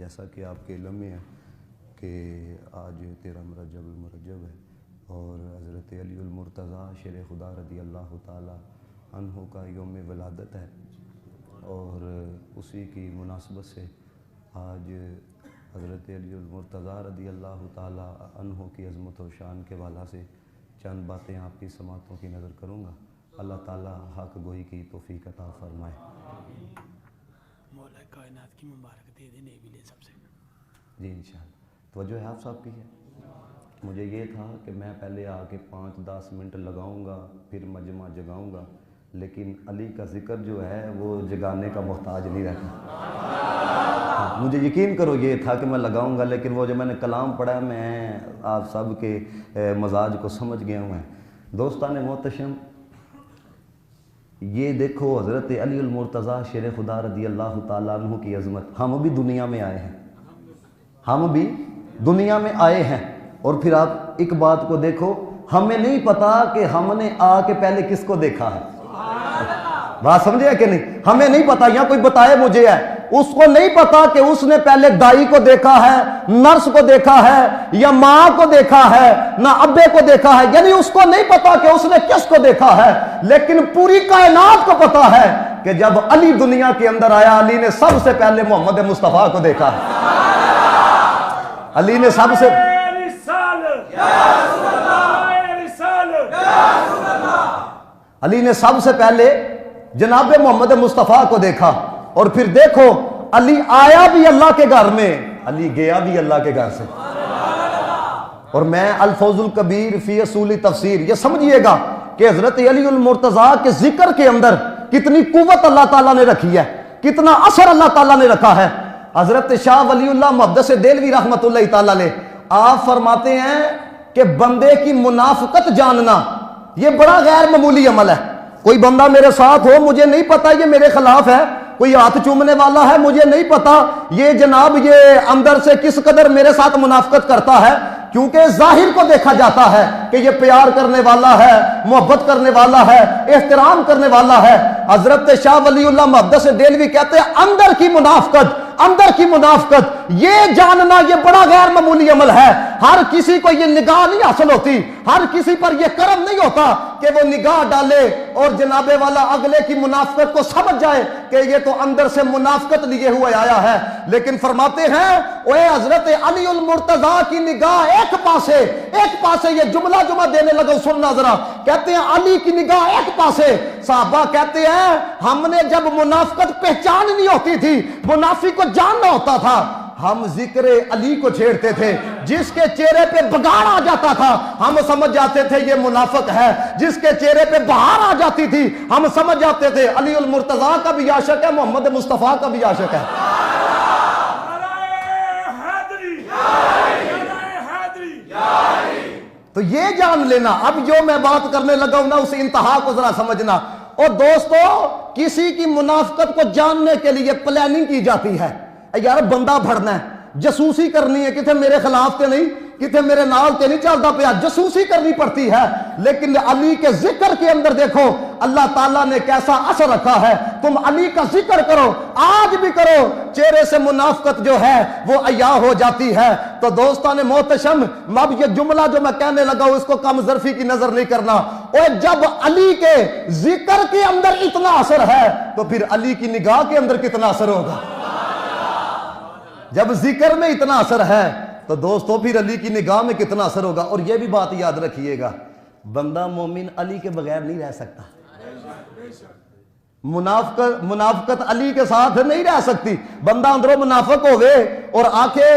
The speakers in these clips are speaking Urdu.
جیسا کہ آپ کے علم میں ہے کہ آج 13 رجب المرجب ہے اور حضرت علی المرتضیٰ شیر خدا رضی اللہ تعالی عنہ کا یوم ولادت ہے، اور اسی کی مناسبت سے آج حضرت علی المرتضیٰ رضی اللہ تعالی عنہ کی عظمت و شان کے والا سے چند باتیں آپ کی سماعتوں کی نظر کروں گا۔ اللہ تعالی حق گوئی کی توفیق عطا فرمائے۔ مولا کائنات کی مبارک دے دینے بھی لے سب سے۔ جی انشاءاللہ توجہ ہے آپ صاحب کی ہے۔ مجھے یہ تھا کہ میں پہلے آ کے 5-10 منٹ لگاؤں گا پھر مجمع جگاؤں گا، لیکن علی کا ذکر جو ہے وہ جگانے کا محتاج نہیں رہتا۔ مجھے یقین کرو یہ تھا کہ میں لگاؤں گا، لیکن وہ جو میں نے کلام پڑھا میں آپ سب کے مزاج کو سمجھ گیا ہوں۔ دوستان محتشم، یہ دیکھو حضرت علی المرتضیٰ شیر خدا رضی اللہ تعالیٰ عنہ کی عظمت۔ ہم بھی دنیا میں آئے ہیں، ہم بھی دنیا میں آئے ہیں، اور پھر آپ ایک بات کو دیکھو، ہمیں نہیں پتا کہ ہم نے آ کے پہلے کس کو دیکھا ہے۔ بات سمجھے کہ نہیں؟ ہمیں نہیں پتا، یا کوئی بتائے مجھے ہے، اس کو نہیں پتا کہ اس نے پہلے دائی کو دیکھا ہے، نرس کو دیکھا ہے، یا ماں کو دیکھا ہے، نہ ابے کو دیکھا ہے، یعنی اس کو نہیں پتا کہ اس نے کس کو دیکھا ہے، لیکن پوری کائنات کو پتا ہے کہ جب علی دنیا کے اندر آیا، علی نے سب سے پہلے محمد مصطفیٰ کو دیکھا ہے۔ علی نے سب سے علی نے سب سے پہلے جناب محمد مصطفیٰ کو دیکھا، اور پھر دیکھو علی آیا بھی اللہ کے گھر میں، علی گیا بھی اللہ کے گھر سے۔ اور میں الفوز الکبیر فی اصول تفسیر، یہ سمجھئے گا کہ حضرت علی المرتضیٰ کے ذکر کے اندر کتنی قوت اللہ تعالیٰ نے رکھی ہے، کتنا اثر اللہ تعالیٰ نے رکھا ہے۔ حضرت شاہ ولی اللہ محدث دہلوی رحمۃ اللہ تعالیٰ علیہ آپ فرماتے ہیں کہ بندے کی منافقت جاننا یہ بڑا غیر معمولی عمل ہے۔ کوئی بندہ میرے ساتھ ہو، مجھے نہیں پتا یہ میرے خلاف ہے، کوئی ہاتھ چومنے والا ہے، مجھے نہیں پتا یہ جناب یہ اندر سے کس قدر میرے ساتھ منافقت کرتا ہے، کیونکہ ظاہر کو دیکھا جاتا ہے کہ یہ پیار کرنے والا ہے، محبت کرنے والا ہے، احترام کرنے والا ہے۔ حضرت شاہ ولی اللہ محدث دہلوی کہتے ہیں اندر کی منافقت یہ جاننا یہ بڑا غیر معمولی عمل ہے۔ ہر کسی کو یہ نگاہ نہیں حاصل ہوتی، ہر کسی پر یہ کرم نہیں ہوتا کہ وہ نگاہ ڈالے اور جناب والا اگلے کی منافقت کو سمجھ جائے کہ یہ تو اندر سے منافقت لیے ہوئے آیا ہے۔ لیکن فرماتے ہیں اے حضرت علی المرتضیٰ کی نگاہ ایک پاسے یہ جملہ دینے لگا، سننا ذرا، کہتے ہیں علی کی نگاہ ایک پاسے۔ صحابہ کہتے ہیں ہم نے جب منافقت پہچاننی ہوتی تھی، منافق کو جاننا ہوتا تھا، ہم ذکر علی کو چھیڑتے تھے۔ جس کے چہرے پہ بگاڑ آ جاتا تھا ہم سمجھ جاتے تھے یہ منافق ہے، جس کے چہرے پہ بہار آ جاتی تھی ہم سمجھ جاتے تھے علی المرتضیٰ کا بھی عاشق ہے، محمد مصطفیٰ کا بھی عاشق ہے۔ تو یہ جان لینا، اب جو میں بات کرنے لگا ہوں نا اس انتہا کو ذرا سمجھنا۔ اور دوستو کسی کی منافقت کو جاننے کے لیے پلاننگ کی جاتی ہے، یار بندہ بھڑنا ہے، جاسوسی کرنی ہے، کتے میرے خلاف تے نہیں، کتے میرے نال تے نہیں چلتا پیا، جاسوسی کرنی پڑتی ہے۔ لیکن علی کے ذکر کے اندر دیکھو اللہ تعالیٰ نے کیسا اثر رکھا ہے۔ تم علی کا ذکر کرو، آج بھی کرو، چہرے سے منافقت جو ہے وہ عیاں ہو جاتی ہے۔ تو دوستان محتشم، اب یہ جملہ جو میں کہنے لگا ہوں اس کو کم ظرفی کی نظر نہیں کرنا۔ اور جب علی کے ذکر کے اندر اتنا اثر ہے تو پھر علی کی نگاہ کے اندر کتنا اثر ہوگا؟ جب ذکر میں اتنا اثر ہے تو دوستو پھر علی کی نگاہ میں کتنا اثر ہوگا۔ اور یہ بھی بات یاد رکھیے گا، بندہ مومن علی کے بغیر نہیں رہ سکتا، منافقت علی کے ساتھ نہیں رہ سکتی۔ بندہ اندروں منافق ہوئے اور آکھے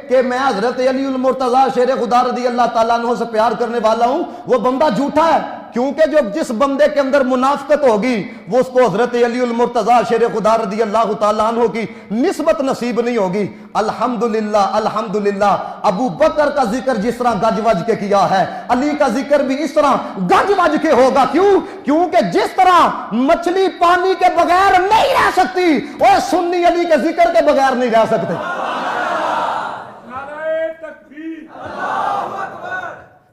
کہ میں حضرت علی المرتضیٰ شیر خدا رضی اللہ تعالیٰ عنہ سے پیار کرنے والا ہوں، وہ بندہ جھوٹا ہے، کیونکہ جو جس بندے کے اندر منافقت ہوگی وہ اس کو حضرت علی المرتضیٰ شیر خدا رضی اللہ تعالیٰ عنہ کی نسبت نصیب نہیں ہوگی۔ الحمدللہ ابو بکر کا ذکر جس طرح گج وج کے کیا ہے، علی کا ذکر بھی اس طرح گج وج کے ہوگا۔ کیونکہ جس طرح مچھلی پانی کے بغیر نہیں رہ سکتی، وہ سنی علی کے ذکر کے بغیر نہیں رہ سکتے۔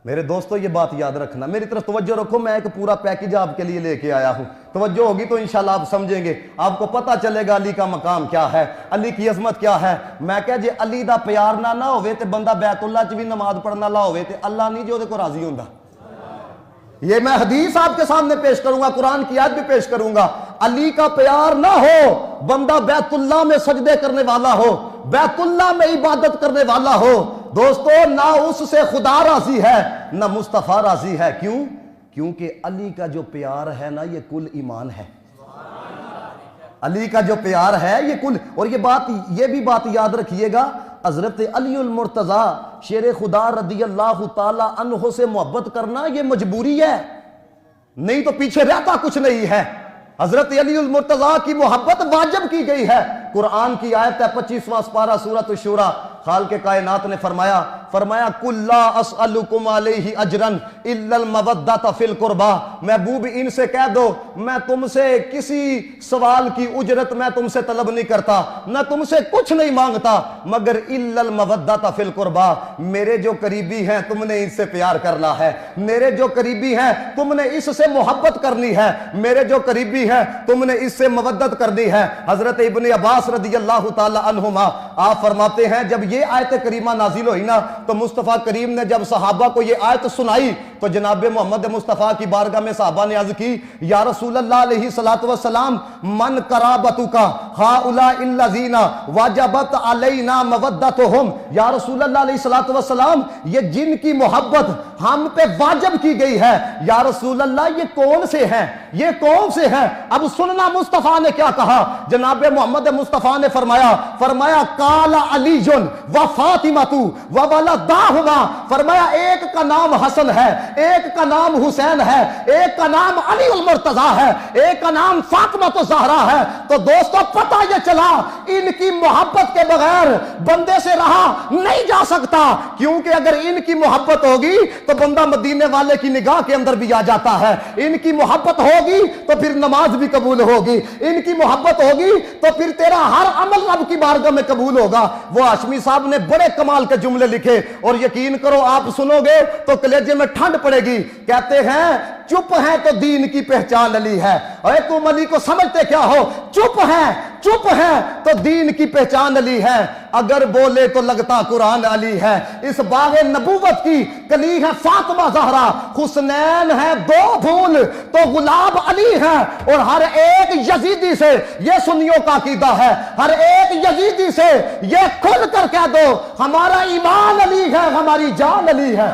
میرے دوستو یہ بات یاد رکھنا، میری طرف توجہ رکھو، میں ایک پورا پیکیج آپ کے لیے لے کے آیا ہوں، توجہ ہوگی تو انشاءاللہ آپ سمجھیں گے، آپ کو پتہ چلے گا علی کا مقام کیا ہے، علی کی عظمت کیا ہے۔ میں کہا جی علی دا پیار نہ ہوئے تے بندہ بیت اللہ چ بھی نماز پڑھنا لا ہوئے تے اللہ نہیں جو دے کو راضی ہوندا۔ یہ میں حدیث آپ کے سامنے پیش کروں گا، قرآن کی آیت بھی پیش کروں گا۔ علی کا پیار نہ ہو، بندہ بیت اللہ میں سجدے کرنے والا ہو، بیت اللہ میں عبادت کرنے والا ہو، دوستو نہ اس سے خدا راضی ہے نہ مصطفیٰ راضی ہے۔ کیوں؟ کیونکہ علی کا جو پیار ہے نا یہ کل ایمان ہے۔ علی کا جو پیار ہے یہ کل، اور یہ بھی بات یاد رکھیے گا، حضرت علی المرتضیٰ شیر خدا رضی اللہ تعالی عنہ سے محبت کرنا یہ مجبوری ہے، نہیں تو پیچھے رہتا کچھ نہیں ہے۔ حضرت علی المرتضیٰ کی محبت واجب کی گئی ہے۔ قرآن کی آیت ہے 25واں سپارہ سورۃ الشورى، خالق کائنات نے فرمایا قُلْ لَا أَسْأَلُكُمْ عَلَيْهِ أَجْرًا إِلَّا الْمَوَدَّةَ فِي الْقُرْبَى، محبوب ان سے کہہ دو میں تم سے کسی سوال کی اجرت میں تم سے طلب نہیں کرتا، نہ تم سے کچھ نہیں مانگتا مگر إِلَّا الْمَوَدَّةَ فِي الْقُرْبَى، میرے جو قریبی ہیں تم نے ان سے پیار کرنا ہے، میرے جو قریبی ہیں تم نے اس سے محبت کرنی ہے، میرے جو قریبی ہیں تم نے اس سے مودت کرنی ہے۔ حضرت ابن عباس رضی اللہ تعالی عنہما آپ فرماتے ہیں جب یہ آیت کریمہ نازل ہوئی نا تو مصطفیٰ کریم نے جب صحابہ کو یہ آیت سنائی تو جناب محمد مصطفیٰ کی بارگاہ میں صحابہ نے عرض کی یا رسول اللہ علیہ السلام من قرابتک ہؤلاء الذین وجبت علینا مودتہم، یا رسول اللہ علیہ السلام یہ جن کی محبت ہم پہ واجب کی گئی ہے یا رسول اللہ یہ کون سے ہیں، یہ کون سے ہیں؟ اب سننا مصطفیٰ نے کیا کہا، جناب محمد مصطفیٰ نے فرمایا قال علی و فاطمہ و ولداہما، فرمایا ایک کا نام حسن ہے، ایک کا نام حسین ہے، ایک کا نام علی المرتضیٰ ہے، ایک کا نام فاطمہ الزہرا ہے۔ تو دوستو پتہ یہ چلا ان کی محبت کے بغیر بندے سے رہا نہیں جا سکتا، کیونکہ اگر ان کی محبت ہوگی تو بندہ مدینے والے کی نگاہ کے اندر بھی آ جاتا ہے، ان کی محبت ہوگی تو پھر نماز بھی قبول ہوگی، ان کی محبت ہوگی تو پھر تیرا ہر عمل رب کی بارگاہ میں قبول ہوگا۔ وہ ہاشمی صاحب نے بڑے کمال کے جملے لکھے اور یقین کرو آپ سنو گے تو کلیجے میں ٹھنڈ پڑے گی۔ کہتے ہیں چپ ہے تو دین کی پہچان علی ہے، اور تم علی کو سمجھتے کیا ہو؟ چپ ہے تو دین کی پہچان علی ہے، اگر بولے تو لگتا قرآن علی ہے۔ اس باغ نبوت کی کلی ہے فاطمہ زہرا، حسنین ہے دو پھول تو گلاب علی ہے، اور ہر ایک یزیدی سے یہ سنیوں کا عقیدہ ہے، ہر ایک یزیدی سے یہ کھل کر کہہ دو ہمارا ایمان علی ہے، ہماری جان علی ہے۔